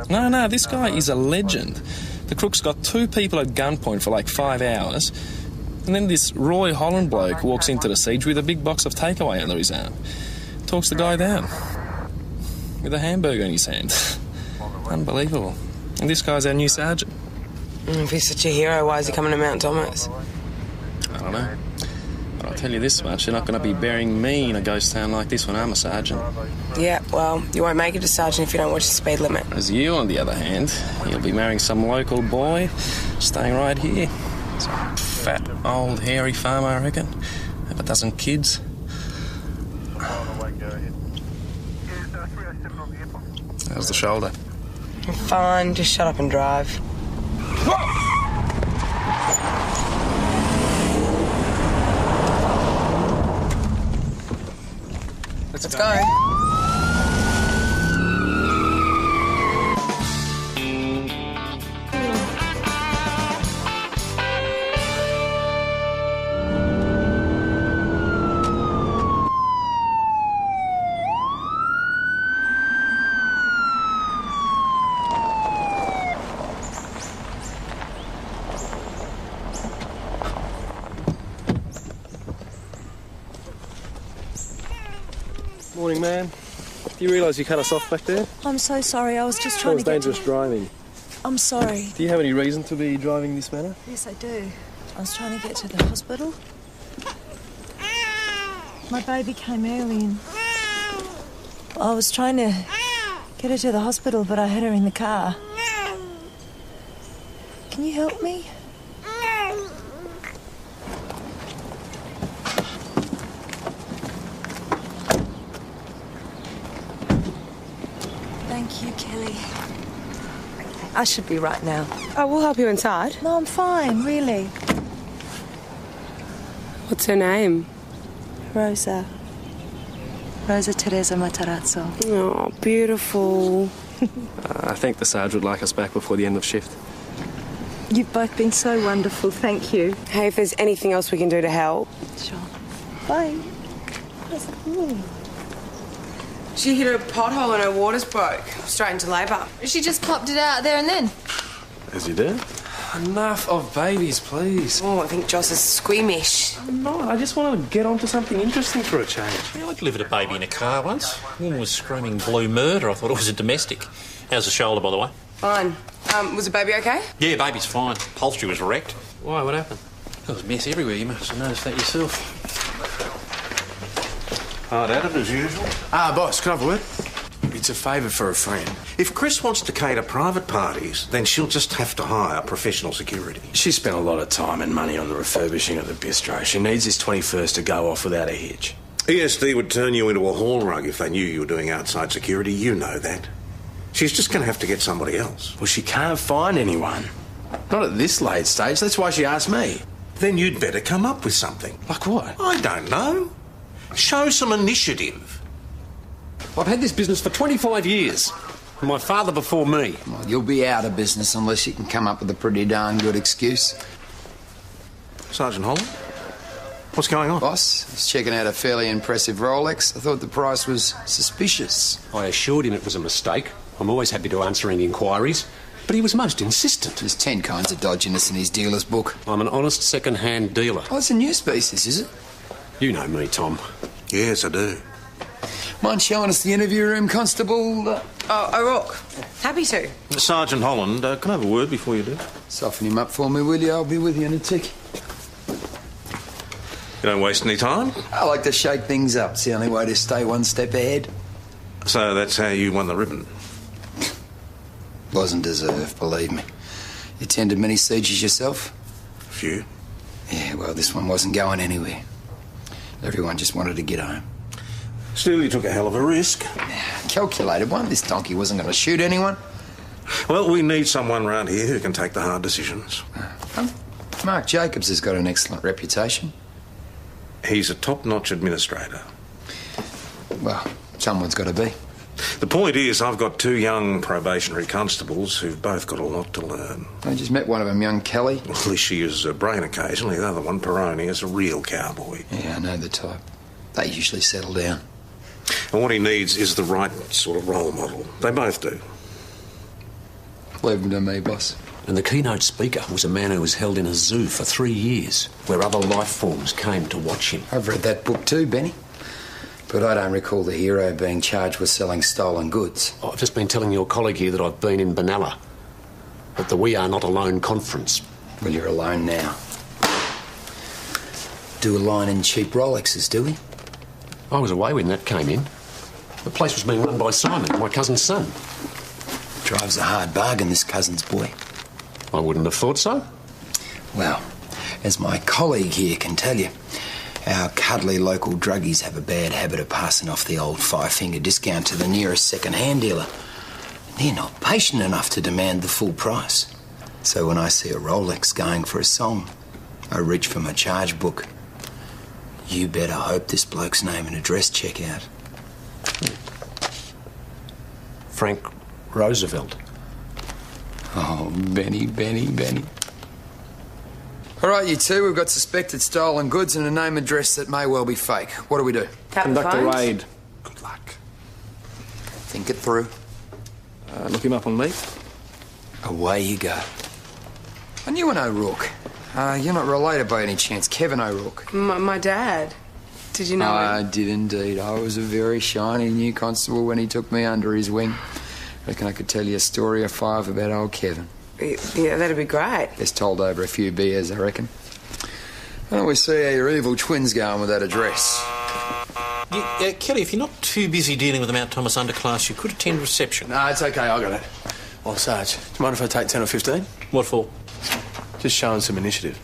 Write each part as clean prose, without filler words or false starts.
No, this guy is a legend. The crook's got 2 people at gunpoint for like 5 hours, and then this Roy Holland bloke walks into the siege with a big box of takeaway under his arm. Talks the guy down with a hamburger in his hand. Unbelievable. And this guy's our new sergeant. If he's such a hero, why is he coming to Mount Thomas? I don't know. But I'll tell you this much, you're not going to be burying me in a ghost town like this when I'm a sergeant. Yeah, well, you won't make it a sergeant if you don't watch the speed limit. As you, on the other hand, you'll be marrying some local boy, staying right here. Some fat, old, hairy farmer, I reckon. Have a dozen kids. How's the shoulder? Fine, just shut up and drive. Let's go. Morning, man. Do you realise you cut us off back there? I'm so sorry, I was just trying to get dangerous driving. I'm sorry. Do you have any reason to be driving this manner? Yes, I do. I was trying to get to the hospital. My baby came early and I was trying to get her to the hospital, but I had her in the car. Can you help me? Thank you, Kelly. I should be right now. Oh, we'll help you inside. No, I'm fine, really. What's her name? Rosa. Rosa Teresa Matarazzo. Oh, beautiful. I think the sergeant would like us back before the end of shift. You've both been so wonderful, thank you. Hey, if there's anything else we can do to help. Sure. Bye. She hit a pothole and her water's broke. Straight into labour. She just popped it out there and then. As you do? Enough of babies, please. Oh, I think Joss is squeamish. I'm not. I just want to get onto something interesting for a change. Yeah, I delivered a baby in a car once. Woman was screaming blue murder. I thought it was a domestic. How's the shoulder, by the way? Fine. Was the baby okay? Yeah, baby's fine. Upholstery was wrecked. Why? What happened? There was a mess everywhere. You must have noticed that yourself. Hard at it as usual. Boss, can I have a word? It's a favour for a friend. If Chris wants to cater private parties, then she'll just have to hire professional security. She spent a lot of time and money on the refurbishing of the bistro. She needs this 21st to go off without a hitch. ESD would turn you into a hall rug if they knew you were doing outside security. You know that. She's just going to have to get somebody else. Well, she can't find anyone. Not at this late stage. That's why she asked me. Then you'd better come up with something. Like what? I don't know. Show some initiative. I've had this business for 25 years. My father before me. Well, you'll be out of business unless you can come up with a pretty darn good excuse. Sergeant Holland? What's going on? Boss, I was checking out a fairly impressive Rolex. I thought the price was suspicious. I assured him it was a mistake. I'm always happy to answer any inquiries. But he was most insistent. There's 10 kinds of dodginess in his dealer's book. I'm an honest second-hand dealer. Oh, it's a new species, is it? You know me, Tom. Yes, I do. Mind showing us the interview room, Constable? O'Rourke. Happy to. Sergeant Holland, can I have a word before you do? Soften him up for me, will you? I'll be with you in a tick. You don't waste any time? I like to shake things up. It's the only way to stay one step ahead. So that's how you won the ribbon? Wasn't deserved, believe me. You attended many sieges yourself? A few. Yeah, well, this one wasn't going anywhere. Everyone just wanted to get home. Still, you took a hell of a risk. Calculated one. This donkey wasn't going to shoot anyone. Well, we need someone round here who can take the hard decisions. Mark Jacobs has got an excellent reputation. He's a top-notch administrator. Well, someone's got to be. The point is, I've got 2 young probationary constables who've both got a lot to learn. I just met one of them, young Kelly. Well, at least she uses her brain occasionally. The other one, Peroni, is a real cowboy. Yeah, I know the type. They usually settle down. And what he needs is the right sort of role model. They both do. Leave him to me, boss. And the keynote speaker was a man who was held in a zoo for 3 years, where other life forms came to watch him. I've read that book too, Benny. But I don't recall the hero being charged with selling stolen goods. I've just been telling your colleague here that I've been in Benalla at the We Are Not Alone conference. Well, you're alone now. Do a line in cheap Rolexes, do we? I was away when that came in. The place was being run by Simon, my cousin's son. Drives a hard bargain, this cousin's boy. I wouldn't have thought so. Well, as my colleague here can tell you, our cuddly local druggies have a bad habit of passing off the old five-finger discount to the nearest second-hand dealer. They're not patient enough to demand the full price. So when I see a Rolex going for a song, I reach for my charge book. You better hope this bloke's name and address check out. Frank Roosevelt. Oh, Benny. All right, you two, we've got suspected stolen goods and a name address that may well be fake. What do we do? Conduct a phones? raid. Good luck. Think it through. Look him up on me. Away you go. I knew an O'Rourke. You're not related by any chance, Kevin O'Rourke? My dad. Did you know I him? did indeed. I was a very shiny new constable when he took me under his wing. Reckon I could tell you a story or five about old Kevin. Yeah, that'd be great. Best told over a few beers, I reckon. Why don't we see how your evil twin's going with that address? Kelly, if you're not too busy dealing with the Mount Thomas underclass, you could attend reception. No, it's okay, I got it. Oh, Sarge, do you mind if I take 10 or 15? What for? Just showing some initiative.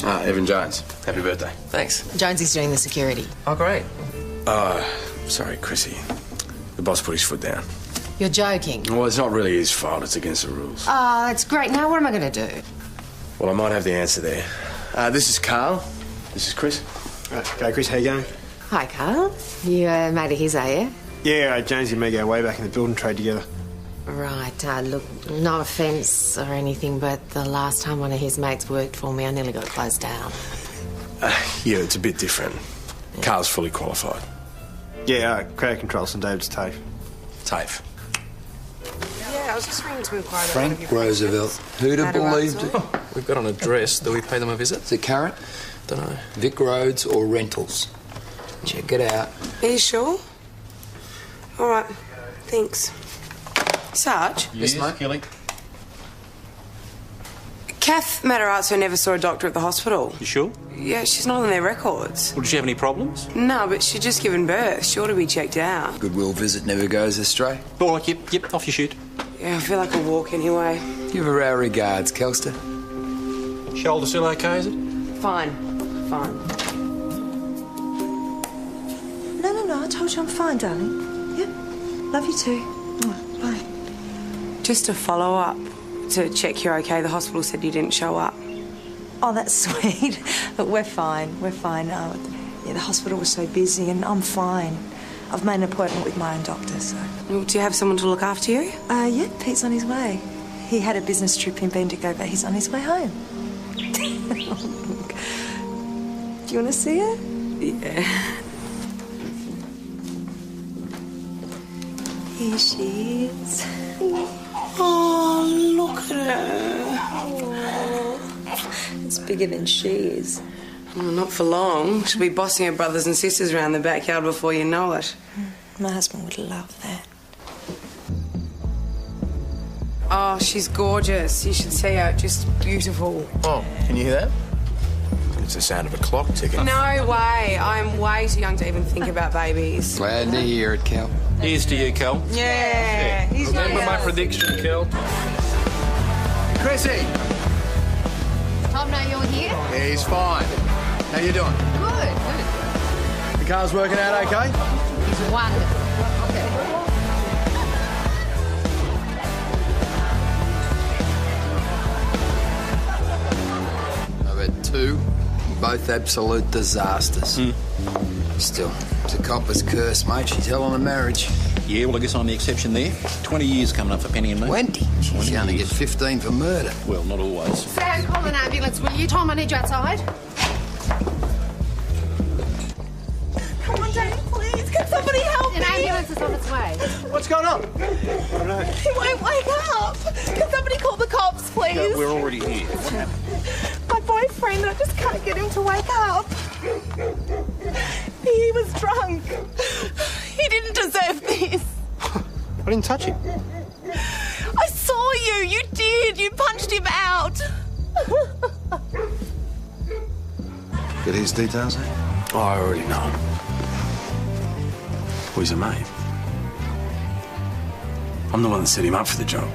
Evan Jones, happy birthday. Thanks. Jonesy's doing the security. Oh, great. Sorry, Chrissy. The boss put his foot down. You're joking. Well, it's not really his fault, it's against the rules. Oh, that's great. Now what am I going to do? Well, I might have the answer there. This is Carl. This is Chris. Okay, Chris, how you going? Hi, Carl. You mate of his, are you? Yeah, Jonesy and me go way back in the building trade together. Right. Look, no offence or anything, but the last time one of his mates worked for me, I nearly got closed down. Yeah, it's a bit different. Yeah. Carl's fully qualified. Yeah, crowd control, St David's TAFE. TAFE. Yeah, I was just ringing to inquire about Frank Roosevelt. Who'd have believed it? We've got an address. Do we pay them a visit? Is it current? Don't know. Vic Roads or rentals? Check it out. Are you sure? All right, thanks. Sarge? Yes, mate? Kelly. Kath Matarazzo never saw a doctor at the hospital. You sure? Yeah, she's not on their records. Well, did she have any problems? No, but she'd just given birth. She ought to be checked out. Goodwill visit never goes astray. All right, yep, off you shoot. Yeah, I feel like a walk anyway. Give her our regards, Kelster. Shoulder still okay, is it? Fine. No, I told you I'm fine, darling. Yep. Love you too. Bye. Just a follow-up to check you're okay. The hospital said you didn't show up. Oh, that's sweet. But we're fine. Yeah, the hospital was so busy and I'm fine. I've made an appointment with my own doctor, so... Well, do you have someone to look after you? Yeah, Pete's on his way. He had a business trip in Bendigo, but he's on his way home. Do you want to see her? Yeah. Here she is. Oh, look at her. It's bigger than she is. Well, not for long. She'll be bossing her brothers and sisters around the backyard before you know it. My husband would love that. Oh, she's gorgeous. You should see her. Just beautiful. Oh, can you hear that? It's the sound of a clock ticking. No way. I'm way too young to even think about babies. Glad to hear it, Kel. Here's to you, Kel. Yeah. He's Remember my prediction, Kel? Chrissy! Tom, know you're here? Yeah, he's fine. How you doing? Good. The car's working out okay? He's wonderful. Okay. I've had two, both absolute disasters. Still, it's a copper's curse, mate. She's hell on a marriage. Yeah, well, I guess I'm the exception there. 20 years coming up for Penny and me. 20? She's going to get 15 for murder. Well, not always. Sam, call an ambulance, will you? Tom, I need you outside. ambulance is on its way. What's going on? I don't know. He won't wake up. Can somebody call the cops, please? No, we're already here. My boyfriend, I just can't get him to wake up. He was drunk. He didn't deserve this. I didn't touch him. I saw you. You did. You punched him out. Get his details, eh? Oh, I already know. Well, he's a mate. I'm the one that set him up for the job.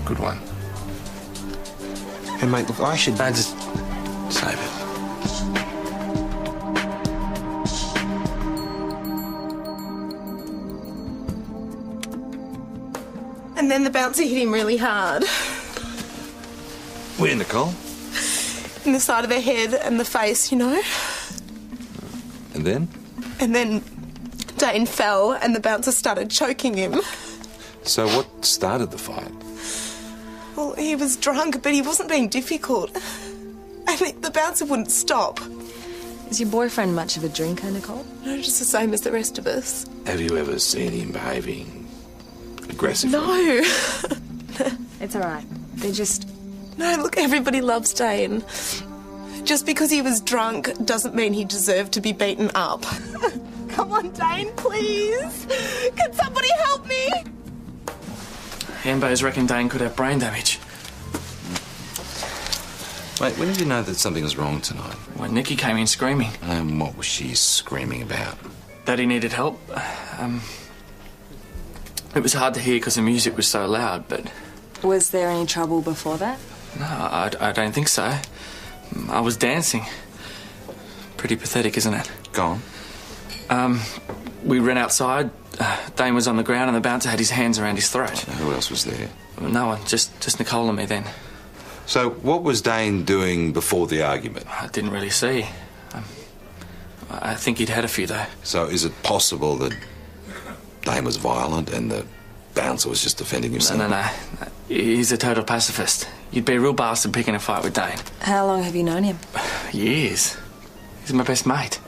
Good one. Hey, mate, look, I should... No, just save it. And then the bouncer hit him really hard. Where, Nicole? In the side of the head and the face, you know? And then? And then Dane fell and the bouncer started choking him. So what started the fight? Well, he was drunk, but he wasn't being difficult. And the bouncer wouldn't stop. Is your boyfriend much of a drinker, Nicole? No, just the same as the rest of us. Have you ever seen him behaving aggressively? No. It's all right. They just... No, look, everybody loves Dane. Just because he was drunk doesn't mean he deserved to be beaten up. Come on, Dane, please. Can somebody help me? Ambos reckon Dane could have brain damage. Wait, when did you know that something was wrong tonight? When Nikki came in screaming. And what was she screaming about? That he needed help. It was hard to hear because the music was so loud, but... Was there any trouble before that? No, I don't think so. I was dancing. Pretty pathetic, isn't it? Go on. We ran outside. Dane was on the ground and the bouncer had his hands around his throat. Who else was there? No one, just Nicole and me then. So what was Dane doing before the argument? I didn't really see. I think he'd had a few, though. So is it possible that Dane was violent and the bouncer was just defending himself? No. He's a total pacifist. You'd be a real bastard picking a fight with Dane. How long have you known him? Years. He's my best mate.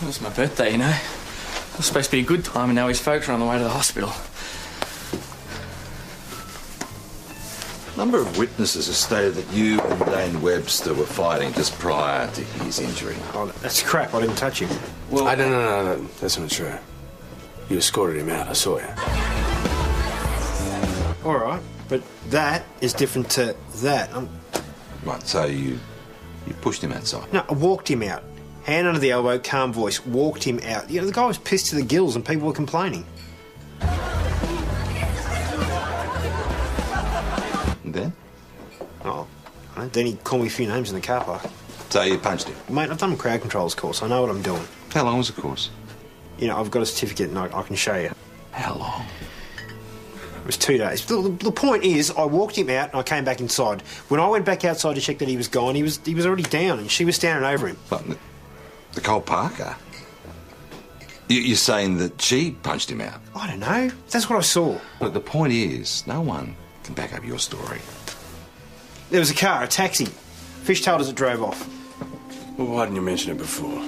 It was my birthday, you know. It was supposed to be a good time, and now his folks are on the way to the hospital. A number of witnesses have stated that you and Dane Webster were fighting just prior to his injury. Oh, that's crap. I didn't touch him. Well, no. That's not true. You escorted him out. I saw you. All right, but that is different to that. Right, so you pushed him outside? No, I walked him out. Hand under the elbow, calm voice, walked him out. You know, the guy was pissed to the gills and people were complaining. And then? Oh, then he called me a few names in the car park. So you punched him? Mate, I've done a crowd controls course. I know what I'm doing. How long was the course? You know, I've got a certificate and I can show you. How long? It was 2 days. The point is, I walked him out and I came back inside. When I went back outside to check that he was gone, he was already down and she was standing over him. But Nicole Parker? You're saying that she punched him out? I don't know. That's what I saw. Look, the point is, no one can back up your story. There was a car, a taxi. Fish told us it drove off. Well, why didn't you mention it before?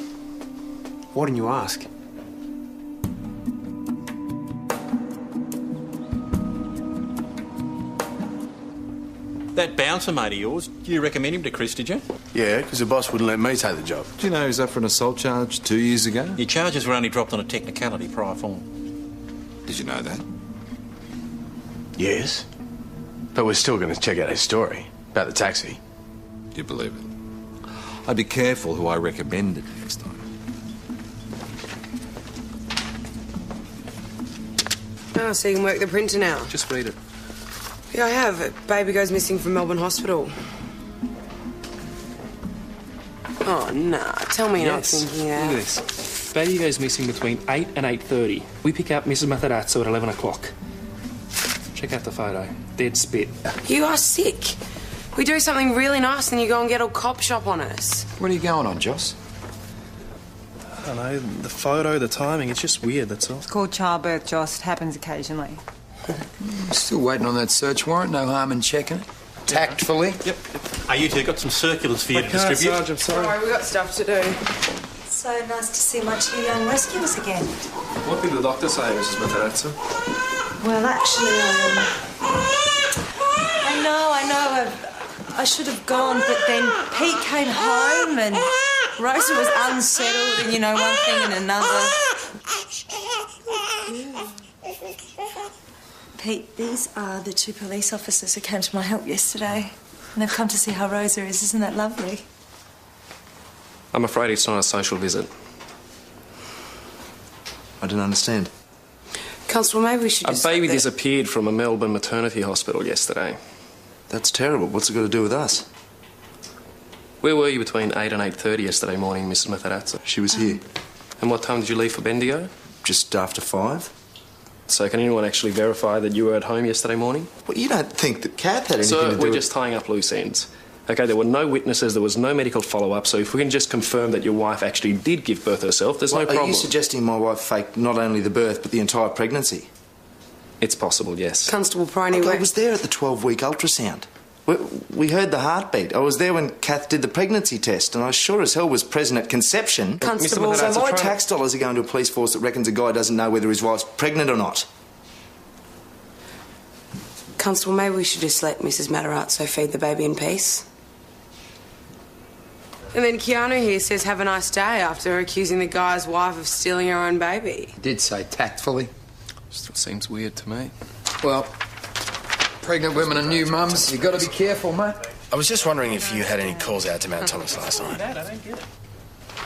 Why didn't you ask? That bouncer mate of yours, did you recommend him to Chris, did you? Yeah, because the boss wouldn't let me take the job. Do you know he was up for an assault charge 2 years ago? Your charges were only dropped on a technicality prior form. Did you know that? Yes. But we're still going to check out his story about the taxi. You believe it? I'd be careful who I recommended next time. Oh, so you can work the printer now? Just read it. Yeah, I have. Baby goes missing from Melbourne Hospital. Oh, nah. Tell me you're not thinking that. Look at this. Baby goes missing between 8 and 8:30. We pick up Mrs. Matarazzo at 11 o'clock. Check out the photo. Dead spit. You are sick. We do something really nice and you go and get all cop shop on us. What are you going on, Joss? I don't know. The photo, the timing, it's just weird, that's all. It's called childbirth, Joss. It happens occasionally. Still waiting on that search warrant. No harm in checking it. Tactfully. Yep. You two got some circulars for you to distribute. Sarge, I'm sorry. We've got stuff to do. So nice to see my two young rescuers again. What did the doctor say, Mrs. Matarazzo? Well, actually, I know. I should have gone, but then Pete came home and Rosa was unsettled and, one thing and another. Pete, these are the two police officers who came to my help yesterday. And they've come to see how Rosa is. Isn't that lovely? I'm afraid it's not a social visit. I don't understand. Constable, maybe we should just... A baby disappeared from a Melbourne maternity hospital yesterday. That's terrible. What's it got to do with us? Where were you between 8 and 8:30 yesterday morning, Mrs. Matarazzo? She was here. And what time did you leave for Bendigo? Just after 5. So can anyone actually verify that you were at home yesterday morning? Well, you don't think that Kath had anything Sir, to do we're with... just tying up loose ends. OK, there were no witnesses, there was no medical follow-up, so if we can just confirm that your wife actually did give birth herself, there's no problem. Are you suggesting my wife faked not only the birth, but the entire pregnancy? It's possible, yes. Constable Priney... I was there at the 12-week ultrasound. We heard the heartbeat. I was there when Kath did the pregnancy test, and I sure as hell was present at conception. Constable... So my tax dollars are going to a police force that reckons a guy doesn't know whether his wife's pregnant or not. Constable, maybe we should just let Mrs. Matarazzo feed the baby in peace. And then Keanu here says have a nice day after accusing the guy's wife of stealing her own baby. He did say tactfully. Still seems weird to me. Well, pregnant women and new mums, you got to be careful, mate. I was just wondering if you had any calls out to Mount Thomas last night. Dad, I don't get it.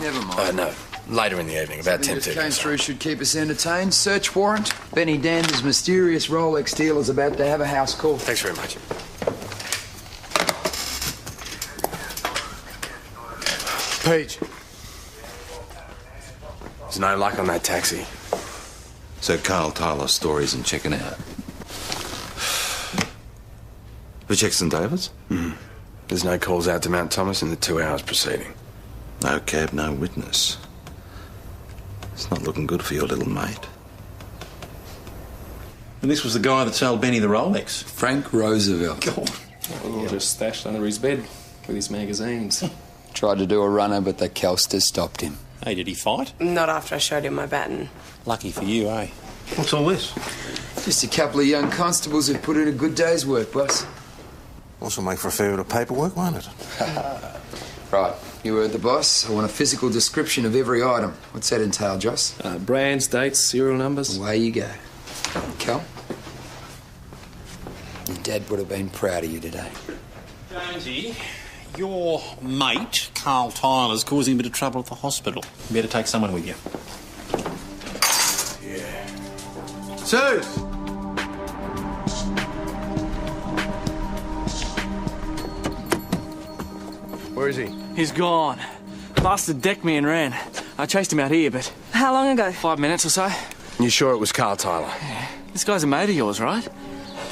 Never mind. No, later in the evening, about 10:30. Just came through should keep us entertained. Search warrant. Benny Dander's mysterious Rolex deal is about to have a house call. Thanks very much. Peach. There's no luck on that taxi. So Carl Tyler's story isn't checking out. We checked St David's? There's no calls out to Mount Thomas in the 2 hours preceding. No cab, no witness. It's not looking good for your little mate. And this was the guy that sold Benny the Rolex? Frank Roosevelt. All just stashed under his bed with his magazines. Tried to do a runner, but the Kelster stopped him. Hey, did he fight? Not after I showed him my baton. Lucky for you, eh? What's all this? Just a couple of young constables who've put in a good day's work, boss. Also make for a fair bit of paperwork, won't it? Right, you heard the boss. I want a physical description of every item. What's that entail, Joss? Brands, dates, serial numbers. Away you go. Cal? Your dad would have been proud of you today. Jonesy, your mate, Carl Tyler's causing a bit of trouble at the hospital. You better take someone with you. Suze! Where is he? He's gone. Bastard decked me and ran. I chased him out here, but... How long ago? 5 minutes or so. You sure it was Carl Tyler? Yeah. This guy's a mate of yours, right?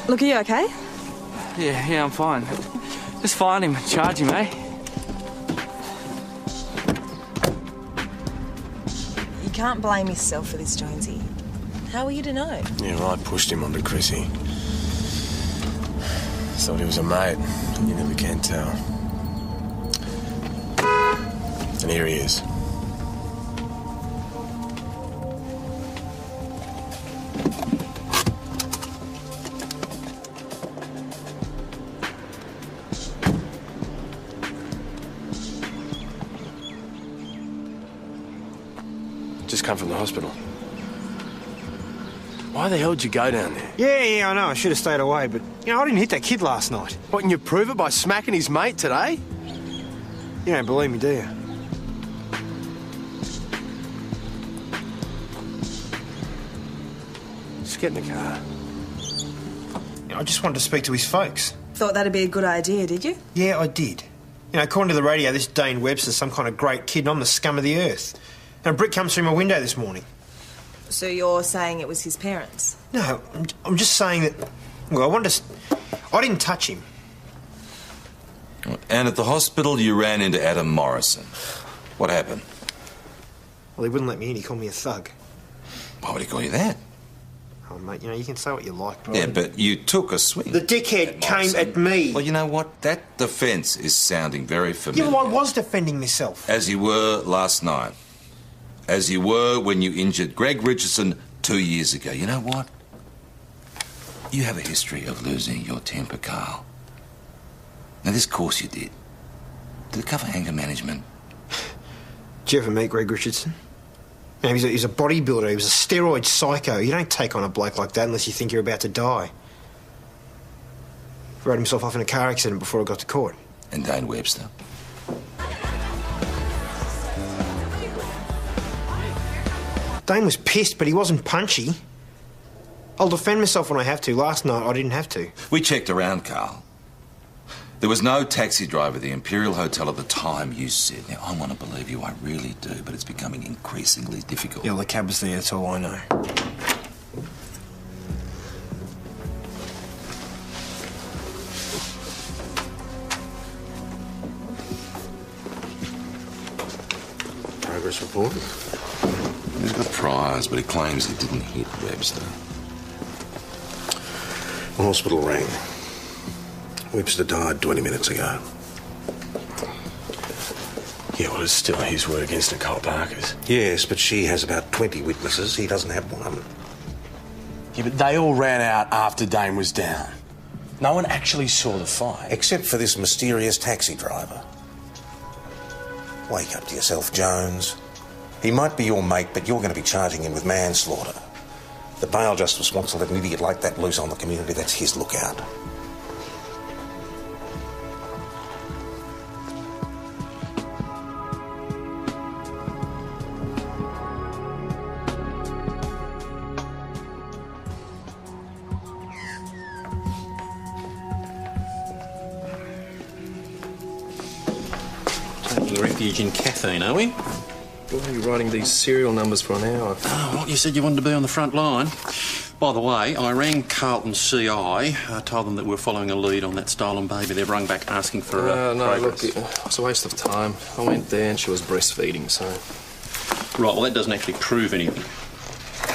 Look, are you okay? Yeah, I'm fine. Just find him and charge him, eh? You can't blame yourself for this, Jonesy. How are you to know? Yeah, well, I pushed him onto Chrissy. Thought he was a mate. You never can tell. And here he is. Just come from the hospital. Why the hell did you go down there? Yeah, I know. I should have stayed away, but, I didn't hit that kid last night. What, and you prove it by smacking his mate today? You don't believe me, do you? Just get in the car. I just wanted to speak to his folks. Thought that'd be a good idea, did you? Yeah, I did. According to the radio, this Dane Webster's some kind of great kid, and I'm the scum of the earth. And a brick comes through my window this morning. So you're saying it was his parents? No, I'm just saying that... Well, I didn't touch him. And at the hospital, you ran into Adam Morrison. What happened? Well, he wouldn't let me in. He called me a thug. Why would he call you that? Oh, mate, you can say what you like, but... Yeah, but you took a swing. The dickhead came at me. Well, you know what? That defence is sounding very familiar. Yeah, well, I was defending myself. As you were last night. as you were when you injured Greg Richardson 2 years ago. You know what? You have a history of losing your temper, Carl. Now, this course you did. Did it cover anger management? Did you ever meet Greg Richardson? Man, he's a bodybuilder. He was a steroid psycho. You don't take on a bloke like that unless you think you're about to die. He rode himself off in a car accident before I got to court. And Dane Webster? Dane was pissed, but he wasn't punchy. I'll defend myself when I have to. Last night, I didn't have to. We checked around, Carl. There was no taxi driver at the Imperial Hotel at the time you said. Now, I want to believe you, I really do, but it's becoming increasingly difficult. Yeah, well, the cab was there, that's all I know. Progress report. He's got priors, but he claims he didn't hit Webster. The hospital rang. Webster died 20 minutes ago. Yeah, well, it's still his word against Nicole Parker's. Yes, but she has about 20 witnesses. He doesn't have one. Yeah, but they all ran out after Dane was down. No one actually saw the fight. Except for this mysterious taxi driver. Wake up to yourself, Jones. He might be your mate, but you're going to be charging him with manslaughter. The bail justice wants to let an idiot like that loose on the community. That's his lookout. Taking refuge in caffeine, are we? Why are you writing these serial numbers for an hour? Oh, well, you said you wanted to be on the front line. By the way, I rang Carlton CI, told them that we're following a lead on that stolen baby. They've rung back asking for no, progress. look, it was a waste of time. I went there and she was breastfeeding, so... Right, well, that doesn't actually prove anything.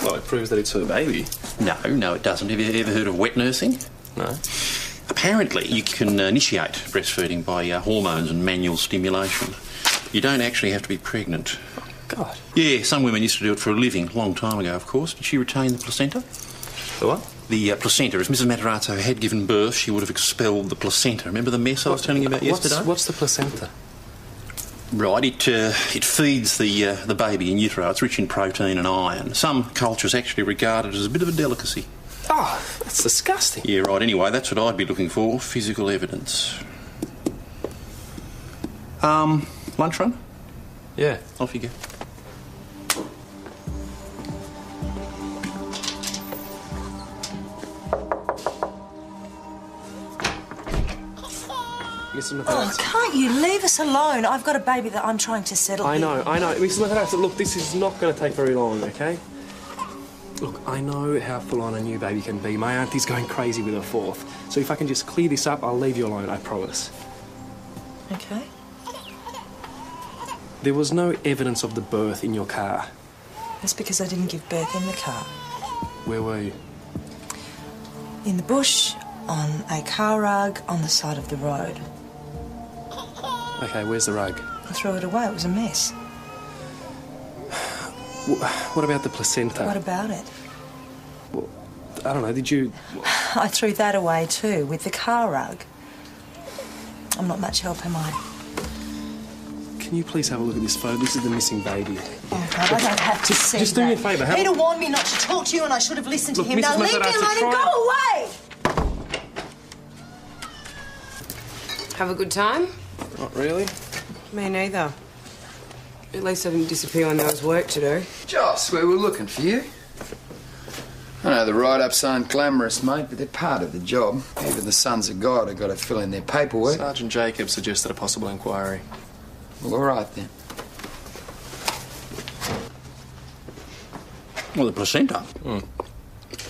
Well, it proves that it's her baby. No, it doesn't. Have you ever heard of wet nursing? No. Apparently, you can initiate breastfeeding by hormones and manual stimulation. You don't actually have to be pregnant. Oh, God. Yeah, some women used to do it for a living, long time ago, of course. Did she retain the placenta? The what? The placenta. If Mrs. Matarazzo had given birth, she would have expelled the placenta. Remember the mess I was telling you about yesterday? What's the placenta? Right, it feeds the baby in utero. It's rich in protein and iron. Some cultures actually regard it as a bit of a delicacy. Oh, that's disgusting. Yeah, right. Anyway, that's what I'd be looking for, physical evidence. Lunch run? Yeah. Off you go. Oh, can't you leave us alone? I've got a baby that I'm trying to settle. I know. Mrs. Matarazzo, look, this is not going to take very long, okay? Look, I know how full-on a new baby can be. My auntie's going crazy with her fourth. So if I can just clear this up, I'll leave you alone, I promise. Okay. There was no evidence of the birth in your car. That's because I didn't give birth in the car. Where were you? In the bush, on a car rug, on the side of the road. Okay, where's the rug? I threw it away. It was a mess. What about the placenta? What about it? Well, I don't know, did you... I threw that away too, with the car rug. I'm not much help, am I? Can you please have a look at this photo? This is the missing baby. Oh, God, I don't have to see Just do me a favour. Peter warned me not to talk to you and I should have listened to him. Mrs. Now leave me Matarazzo, alone and go away! Have a good time? Not really. Me neither. At least I didn't disappear when there was work to do. Joss, we were looking for you. I know the write-ups aren't glamorous, mate, but they're part of the job. Even the sons of God have got to fill in their paperwork. Sergeant Jacobs suggested a possible inquiry. Well, all right, then. Well, the placenta. Oh,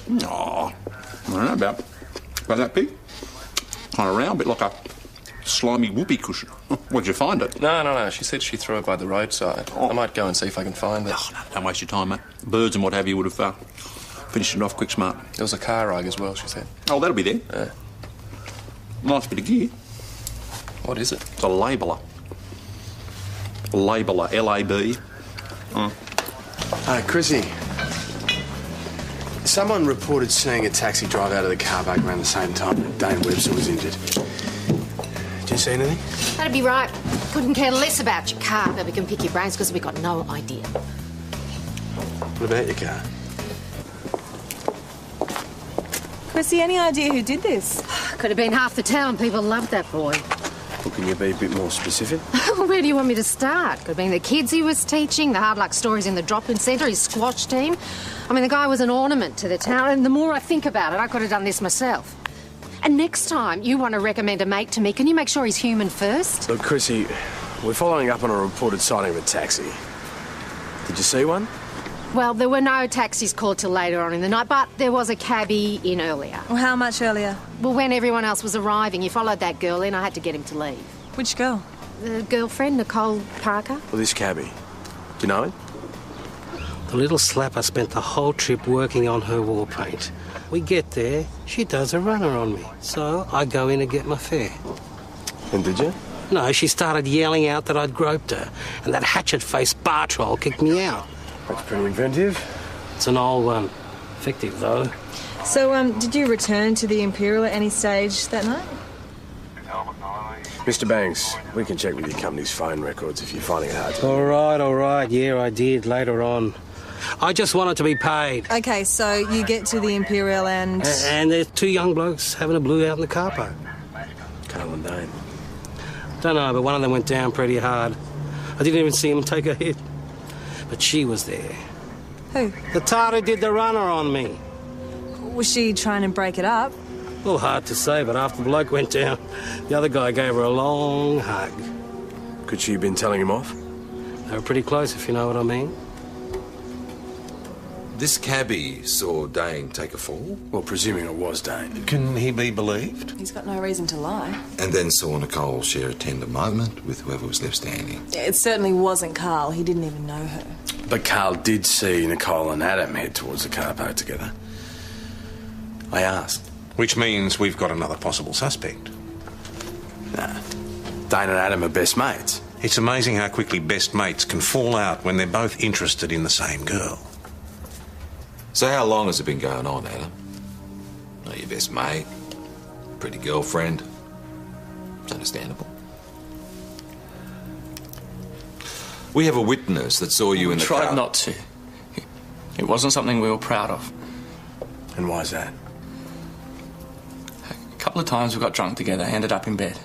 I don't know about that big. Kind of round, a bit like a slimy whoopee cushion. Where'd you find it? No. She said she threw it by the roadside. I might go and see if I can find it. Oh, no, don't waste your time, mate. Birds and what have you would have finished it off quick smart. There was a car rug as well, she said. Oh, that'll be there. Yeah. Nice bit of gear. What is it? It's a labeller. Labeller, L-A-B. Chrissy. Someone reported seeing a taxi drive out of the car park around the same time that Dane Webster was injured. Did you see anything? That'd be right. Couldn't care less about your car, but we can pick your brains because we got no idea. What about your car? Chrissy, any idea who did this? Could have been half the town. People loved that boy. Well, can you be a bit more specific? Where do you want me to start? Could have been the kids he was teaching, the hard luck stories in the drop-in centre, his squash team. I mean, the guy was an ornament to the town, and the more I think about it, I could have done this myself. And next time you want to recommend a mate to me, can you make sure he's human first? Look, Chrissy, we're following up on a reported sighting of a taxi. Did you see one? Well, there were no taxis called till later on in the night, but there was a cabbie in earlier. Well, how much earlier? Well, when everyone else was arriving, you followed that girl in. I had to get him to leave. Which girl? The girlfriend, Nicole Parker. Well, this cabbie. Do you know it? The little slapper spent the whole trip working on her war paint. We get there, she does a runner on me. So I go in and get my fare. And did you? No, she started yelling out that I'd groped her, and that hatchet-faced bar troll kicked me out. That's pretty inventive. It's an old one. Effective, though. So, did you return to the Imperial at any stage that night? Mr. Banks, we can check with your company's phone records if you're finding it hard to... All right. Yeah, I did, later on. I just wanted to be paid. Okay, so you get to the Imperial and... And there's two young blokes having a blue out in the car park. Carl and Dane. Don't know, but one of them went down pretty hard. I didn't even see him take a hit. But she was there. Who? The tart who did the runner on me. Was she trying to break it up? Well, hard to say, but after the bloke went down, the other guy gave her a long hug. Could she have been telling him off? They were pretty close, if you know what I mean. This cabbie saw Dane take a fall? Well, presuming it was Dane. Can he be believed? He's got no reason to lie. And then saw Nicole share a tender moment with whoever was left standing. Yeah, it certainly wasn't Carl. He didn't even know her. But Carl did see Nicole and Adam head towards the car park together. I asked. Which means we've got another possible suspect. Nah. Dane and Adam are best mates. It's amazing how quickly best mates can fall out when they're both interested in the same girl. So how long has it been going on, Adam? Are your best mate? Pretty girlfriend? It's understandable. We have a witness that saw you in the car. We tried not to. It wasn't something we were proud of. And why is that? A couple of times we got drunk together, ended up in bed.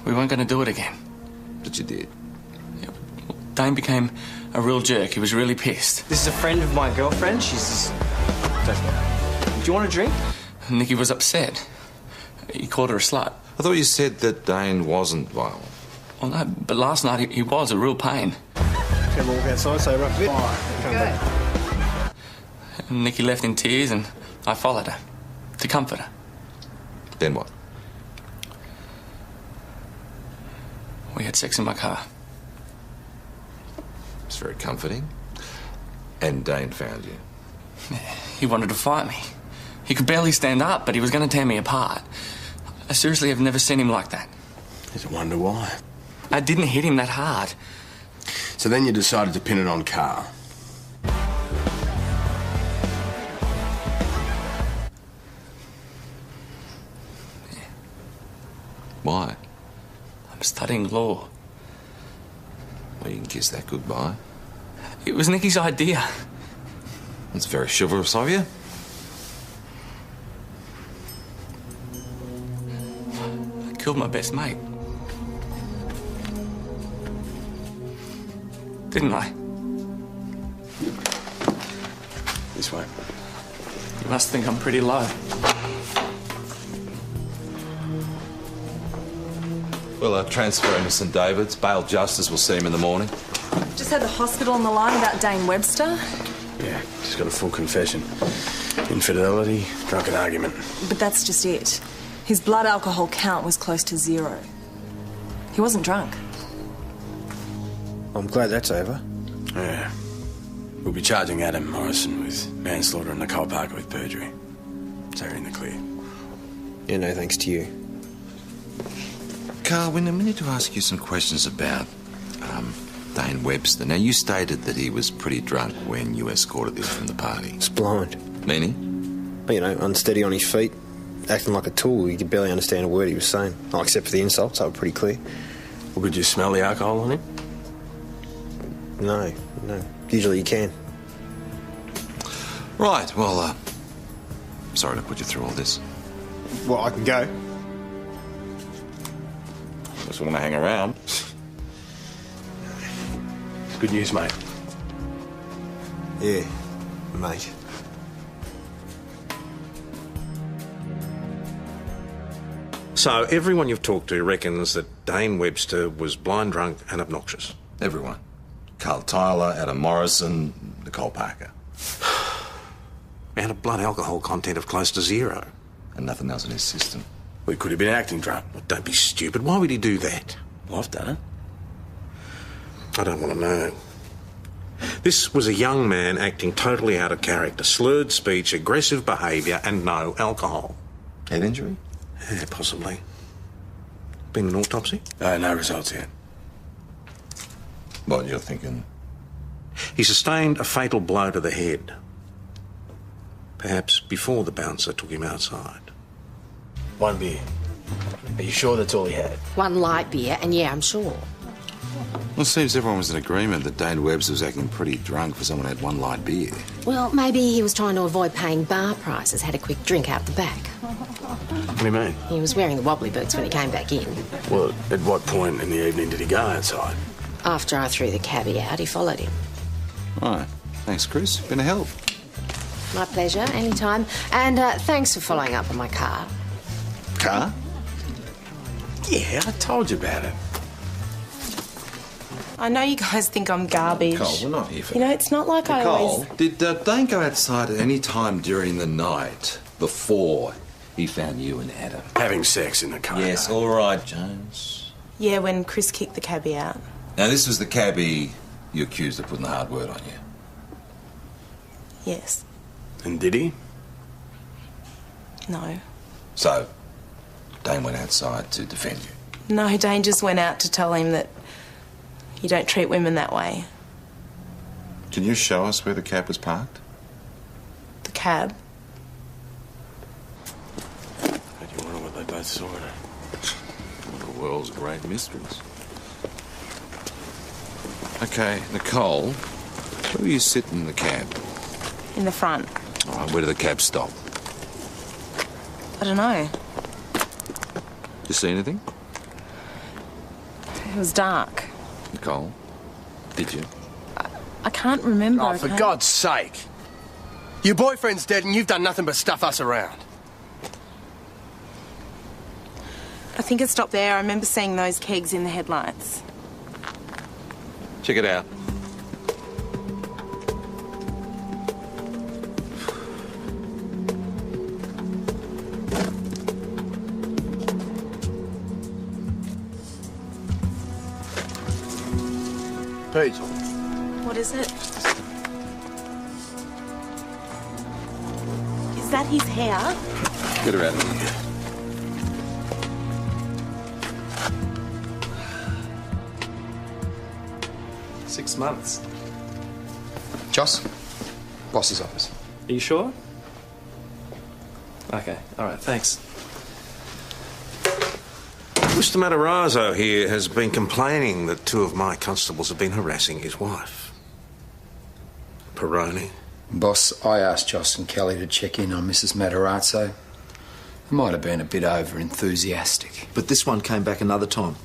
We weren't going to do it again. But you did. Yeah, Dane became a real jerk. He was really pissed. This is a friend of my girlfriend. She's... Do you want a drink? Nicky was upset. He called her a slut. I thought you said that Dane wasn't violent. Well, no, but last night he was a real pain. Can we walk outside, say rough bit? Come back. Nicky left in tears and I followed her to comfort her. Then what? We had sex in my car. It's very comforting. And Dane found you. He wanted to fight me. He could barely stand up, but he was going to tear me apart. I seriously have never seen him like that. There's a wonder why. I didn't hit him that hard. So then you decided to pin it on Carl. Why? I'm studying law. Well, you can kiss that goodbye. It was Nicky's idea. It's very chivalrous of you. I killed my best mate. Didn't I? This way. You must think I'm pretty low. Well, transfer him to St David's. Bail justice will see him in the morning. Just had the hospital on the line about Dane Webster. Yeah, she's got a full confession. Infidelity, drunken argument. But that's just it. His blood alcohol count was close to 0. He wasn't drunk. I'm glad that's over. Yeah. We'll be charging Adam Morrison with manslaughter and Nicole Parker with perjury. So you're in the clear. Yeah, no thanks to you. Carl, we need to ask you some questions about Dane Webster. Now, you stated that he was pretty drunk when you escorted him from the party. He's blind. Meaning? You know, unsteady on his feet, acting like a tool. You could barely understand a word he was saying. Oh, except for the insults, they were pretty clear. Well, could you smell the alcohol on him? No. Usually you can. Right, well, sorry to put you through all this. Well, I can go. Just want to hang around. Good news, mate. Yeah, mate. So everyone you've talked to reckons that Dane Webster was blind drunk and obnoxious? Everyone. Carl Tyler, Adam Morrison, Nicole Parker. And a blood alcohol content of close to 0. And nothing else in his system. We could have been acting drunk. Well, don't be stupid. Why would he do that? Well, I've done it. I don't want to know. This was a young man acting totally out of character. Slurred speech, aggressive behaviour and no alcohol. Head injury? Yeah, possibly. Been an autopsy? No results yet. What, you're thinking? He sustained a fatal blow to the head. Perhaps before the bouncer took him outside. 1 beer. Are you sure that's all he had? 1 light beer, and yeah, I'm sure. Well, it seems everyone was in agreement that Dane Webster was acting pretty drunk for someone who had 1 light beer. Well, maybe he was trying to avoid paying bar prices, had a quick drink out the back. What do you mean? He was wearing the wobbly boots when he came back in. Well, at what point in the evening did he go outside? After I threw the cabbie out, he followed him. Right. Thanks, Chris. Been a help. My pleasure, anytime. And thanks for following up on my car. Car? Yeah, I told you about it. I know you guys think I'm garbage. Nicole, we're not here for You know, it's not like I always... Nicole, did Dane go outside at any time during the night before he found you and Adam? Having sex in the car. Yes, all right, Jones. Yeah, when Chris kicked the cabbie out. Now, this was the cabbie you accused of putting the hard word on you. Yes. And did he? No. So, Dane went outside to defend you? No, Dane just went out to tell him that you don't treat women that way. Can you show us where the cab was parked? The cab? I do wonder what they both saw in it. One of the world's great mysteries. Okay, Nicole, where were you sitting in the cab? In the front. All right, where did the cab stop? I don't know. You see anything? It was dark. Nicole, did you? I can't remember. Oh, for God's sake. Your boyfriend's dead and you've done nothing but stuff us around. I think it stopped there. I remember seeing those kegs in the headlights. Check it out. Pete. What is it? Is that his hair? Get her out of here. Six months. Joss, boss's office. Are you sure? Okay, all right, thanks. Mr. Matarazzo here has been complaining that 2 of my constables have been harassing his wife. Peroni. Boss, I asked Joss and Kelly to check in on Mrs. Matarazzo. It might have been a bit over-enthusiastic. But this one came back another time.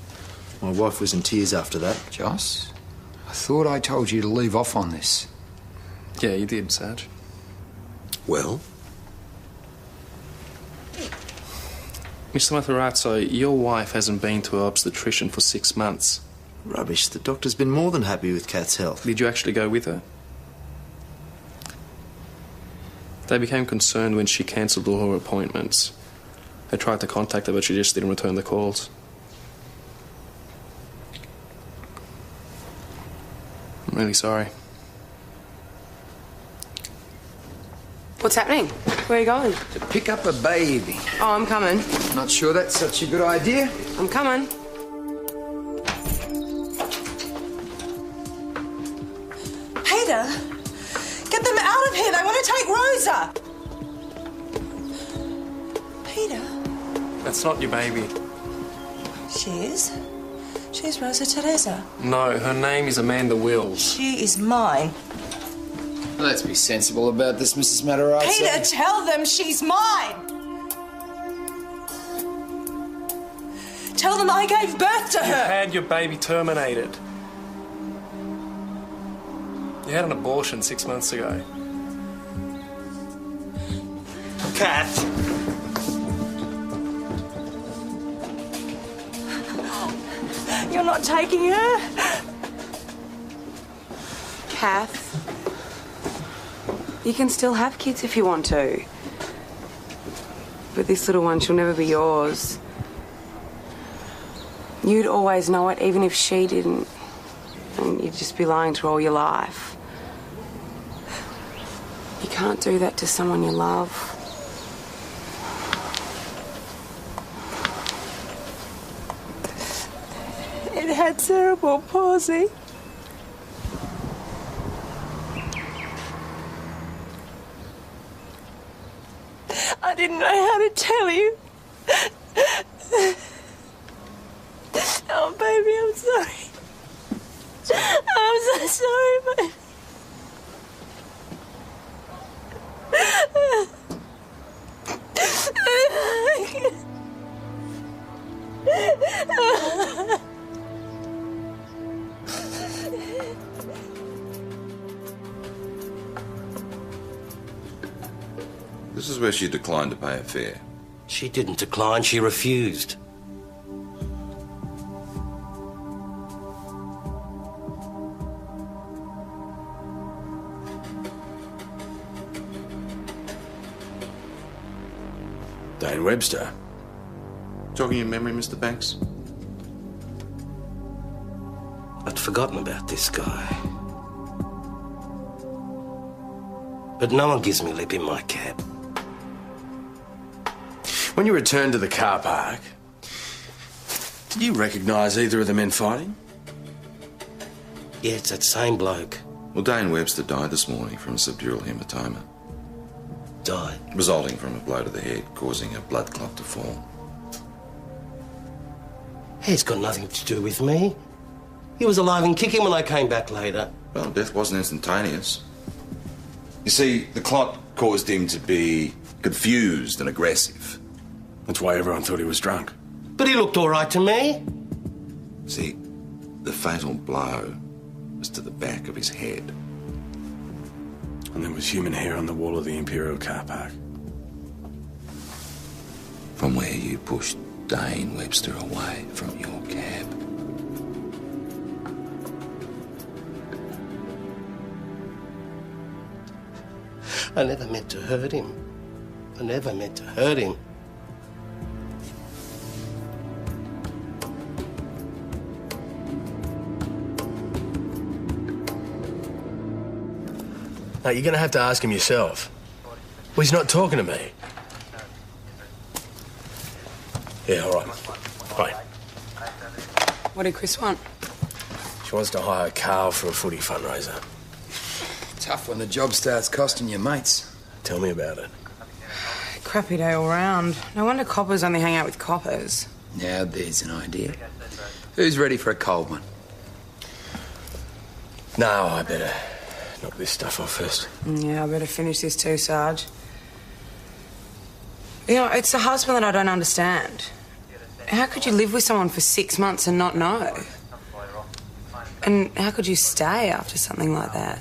My wife was in tears after that. Joss, I thought I told you to leave off on this. Yeah, you did, Sarge. Well? Mr. Matarazzo, your wife hasn't been to an obstetrician for 6 months. Rubbish. The doctor's been more than happy with Kat's health. Did you actually go with her? They became concerned when she cancelled all her appointments. They tried to contact her, but she just didn't return the calls. I'm really sorry. What's happening? Where are you going? To pick up a baby. Oh, I'm coming. Not sure that's such a good idea. I'm coming. Peter, get them out of here. They want to take Rosa. Peter. That's not your baby. She is. She's Rosa Teresa. No, her name is Amanda Wills. She is mine. Let's be sensible about this, Mrs. Matarazzo. Peter, tell them she's mine. Tell them I gave birth to You her. had your baby terminated. You had an abortion 6 months ago. Kath. You're not taking her? Kath, you can still have kids if you want to. But this little one, she'll never be yours. You'd always know it, even if she didn't. And you'd just be lying to her all your life. You can't do that to someone you love. It had cerebral palsy. I didn't know how to tell you. Oh, baby, I'm sorry. I'm so sorry, baby. This is where she declined to pay a fare. She didn't decline, she refused. Dane Webster. Jogging your memory, Mr. Banks? I'd forgotten about this guy. But no one gives me lip in my cab. When you returned to the car park, did you recognise either of the men fighting? Yeah, it's that same bloke. Well, Dane Webster died this morning from a subdural hematoma. Died? Resulting from a blow to the head, causing a blood clot to form. Hey, it's got nothing to do with me. He was alive and kicking when I came back later. Well, death wasn't instantaneous. You see, the clot caused him to be confused and aggressive. That's why everyone thought he was drunk. But he looked all right to me. See, the fatal blow was to the back of his head. And there was human hair on the wall of the Imperial car park. From where you pushed Dane Webster away from your cab. I never meant to hurt him. I never meant to hurt him. No, you're going to have to ask him yourself. Well, he's not talking to me. Yeah, all right. Right. What did Chris want? She wants to hire Carl for a footy fundraiser. Tough when the job starts costing your mates. Tell me about it. Crappy day all round. No wonder coppers only hang out with coppers. Now there's an idea. Who's ready for a cold one? No, I better knock this stuff off first. Yeah, I better finish this too, Sarge. You know, it's the husband that I don't understand. How could you live with someone for 6 months and not know? And how could you stay after something like that?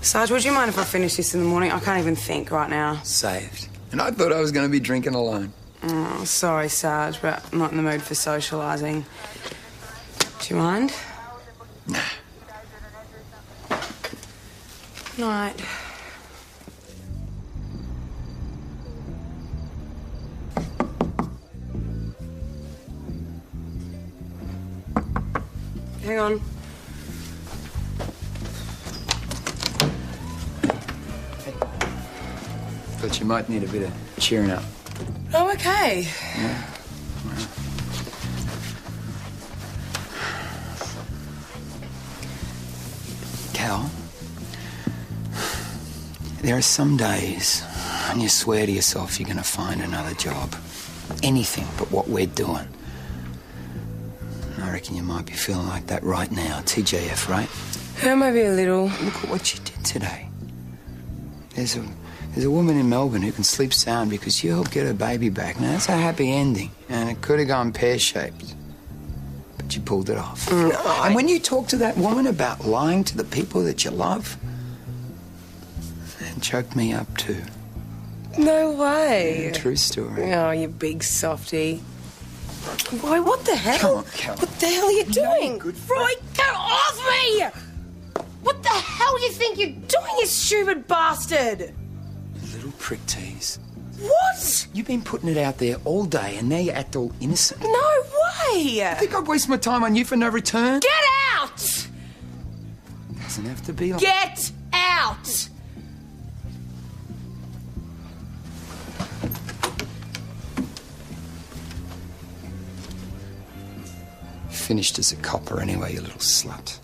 Sarge, would you mind if I finish this in the morning? I can't even think right now. Saved. And I thought I was going to be drinking alone. Oh, sorry, Sarge, but I'm not in the mood for socialising. Do you mind? Nah. Night. Hang on. Thought you might need a bit of cheering up. Oh, okay. Yeah. Cal, there are some days when you swear to yourself you're going to find another job. Anything but what we're doing. I reckon you might be feeling like that right now. TJF, right? Yeah, maybe a little. Look at what you did today. There's a woman in Melbourne who can sleep sound because you helped get her baby back. Now, that's a happy ending, and it could have gone pear-shaped. But you pulled it off. No, and when you talk to that woman about lying to the people that you love, it choked me up too. No way. True story. Oh, you big softy. Why, what the hell? Come on, Cal. What the hell are you doing? Roy, get off me! What the hell do you think you're doing, you stupid bastard? Little prick tease. What? You've been putting it out there all day, and now you act all innocent. No way! I think I'd waste my time on you for no return? Get out! Doesn't have to be like... Get out! Finished as a copper anyway, you little slut.